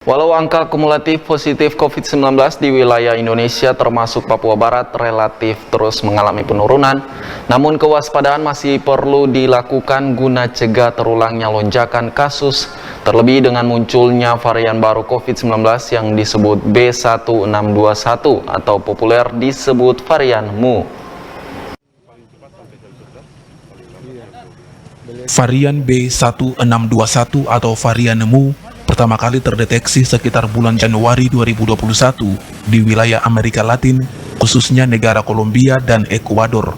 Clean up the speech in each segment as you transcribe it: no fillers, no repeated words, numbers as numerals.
Walau angka kumulatif positif COVID-19 di wilayah Indonesia termasuk Papua Barat relatif terus mengalami penurunan, namun kewaspadaan masih perlu dilakukan guna cegah terulangnya lonjakan kasus, terlebih dengan munculnya varian baru COVID-19 yang disebut B1621 atau populer disebut varian Mu. Varian B1621 atau varian Mu pertama kali terdeteksi sekitar bulan Januari 2021 di wilayah Amerika Latin, khususnya negara Kolombia dan Ekuador.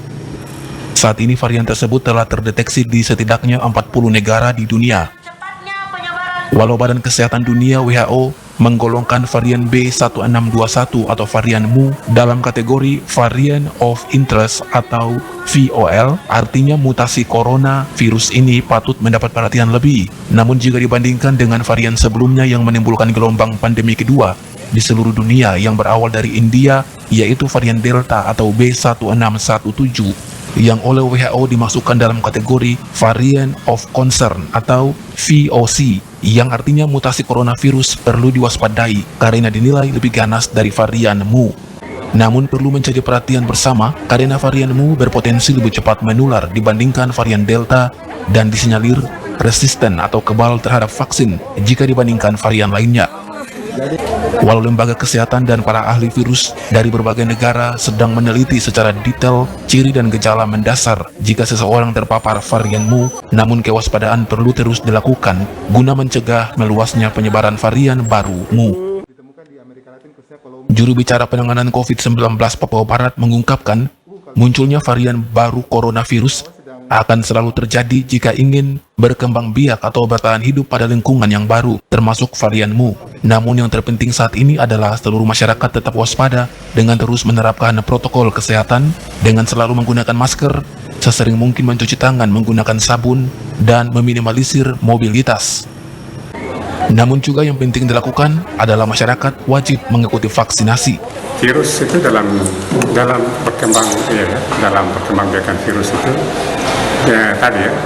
Saat ini varian tersebut telah terdeteksi di setidaknya 40 negara di dunia. Walau Badan Kesehatan Dunia WHO menggolongkan varian B1621 atau varian Mu dalam kategori Variant of Interest atau VOL, artinya mutasi corona, virus ini patut mendapat perhatian lebih. Namun jika dibandingkan dengan varian sebelumnya yang menimbulkan gelombang pandemi kedua di seluruh dunia yang berawal dari India, yaitu varian Delta atau B1617, yang oleh WHO dimasukkan dalam kategori Variant of Concern atau VOC, yang artinya mutasi coronavirus perlu diwaspadai karena dinilai lebih ganas dari varian Mu. Namun perlu menjadi perhatian bersama karena varian Mu berpotensi lebih cepat menular dibandingkan varian Delta dan disinyalir resisten atau kebal terhadap vaksin jika dibandingkan varian lainnya. Walau lembaga kesehatan dan para ahli virus dari berbagai negara sedang meneliti secara detail ciri dan gejala mendasar jika seseorang terpapar varian Mu, namun kewaspadaan perlu terus dilakukan guna mencegah meluasnya penyebaran varian baru Mu. Juru bicara penanganan COVID-19 Papua Barat mengungkapkan, munculnya varian baru coronavirus akan selalu terjadi jika ingin berkembang biak atau bertahan hidup pada lingkungan yang baru, termasuk varian Mu. Namun yang terpenting saat ini adalah seluruh masyarakat tetap waspada dengan terus menerapkan protokol kesehatan, dengan selalu menggunakan masker, sesering mungkin mencuci tangan menggunakan sabun, dan meminimalisir mobilitas. Namun juga yang penting dilakukan adalah masyarakat wajib mengikuti vaksinasi. Virus itu dalam perkembang biakan virus itu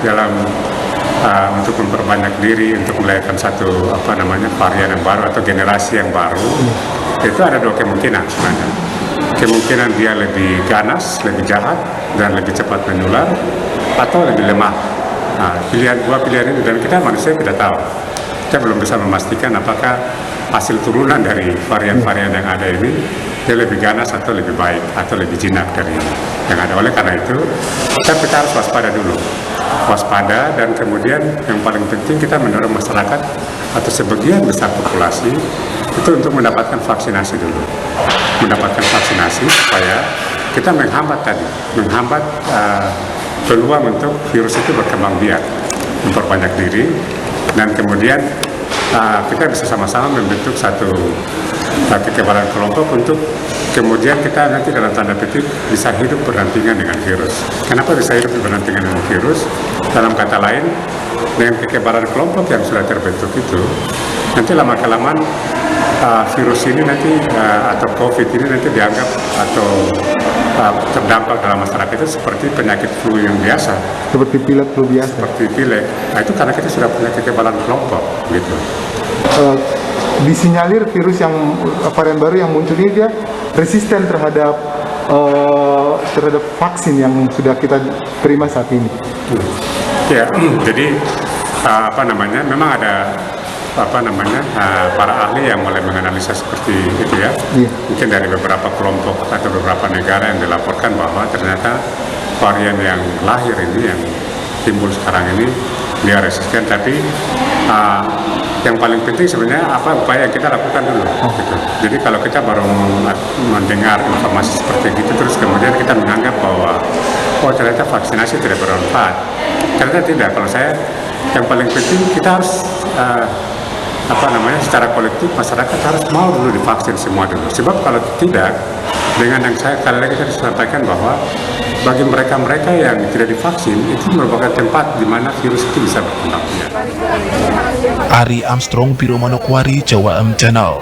dalam untuk memperbanyak diri, untuk melahirkan satu varian yang baru atau generasi yang baru, itu ada dua kemungkinan sebenarnya. Kemungkinan dia lebih ganas, lebih jahat, dan lebih cepat menular, atau lebih lemah. Dua pilihan ini, dan kita manusia tidak tahu. Kita belum bisa memastikan apakah hasil turunan dari varian-varian yang ada ini dia lebih ganas atau lebih baik atau lebih jinak dari yang ada. Oleh karena itu kita harus waspada dulu, waspada, dan kemudian yang paling penting kita mendorong masyarakat atau sebagian besar populasi itu untuk mendapatkan vaksinasi dulu, mendapatkan vaksinasi supaya kita menghambat peluang untuk virus itu berkembang biak, memperbanyak diri, dan kemudian kita bisa sama-sama membentuk satu kekebalan kelompok untuk kemudian kita nanti dalam tanda petik bisa hidup berdampingan dengan virus. Kenapa bisa hidup berdampingan dengan virus? Dalam kata lain, dengan kekebalan kelompok yang sudah terbentuk itu, nanti lama-kelamaan virus ini nanti atau COVID ini nanti dianggap atau terdampak dalam masyarakat itu seperti penyakit flu yang biasa. Seperti pilek flu biasa? Seperti pilek. Nah, itu karena kita sudah punya kekebalan kelompok, gitu. Disinyalir virus yang varian baru yang muncul ini dia resisten terhadap vaksin yang sudah kita terima saat ini. Ya, jadi memang ada para ahli yang mulai menganalisa seperti itu ya. Mungkin dari beberapa kelompok atau beberapa negara yang dilaporkan bahwa ternyata varian yang lahir ini, yang timbul sekarang ini, dia resisten. Tapi yang paling penting sebenarnya apa upaya yang kita lakukan dulu. Gitu. Jadi kalau kita baru mendengar informasi seperti itu terus kemudian kita menganggap bahwa ternyata vaksinasi tidak bermanfaat. Ternyata tidak. Kalau saya yang paling penting kita harus secara kolektif masyarakat harus mau dulu divaksin semua dulu. Sebab kalau tidak, dengan yang saya kali lagi saya sampaikan bahwa bagi mereka yang tidak divaksin itu merupakan tempat di mana virus itu bisa berkembang. Ari Armstrong, Biro Manokwari, Jawa M Channel.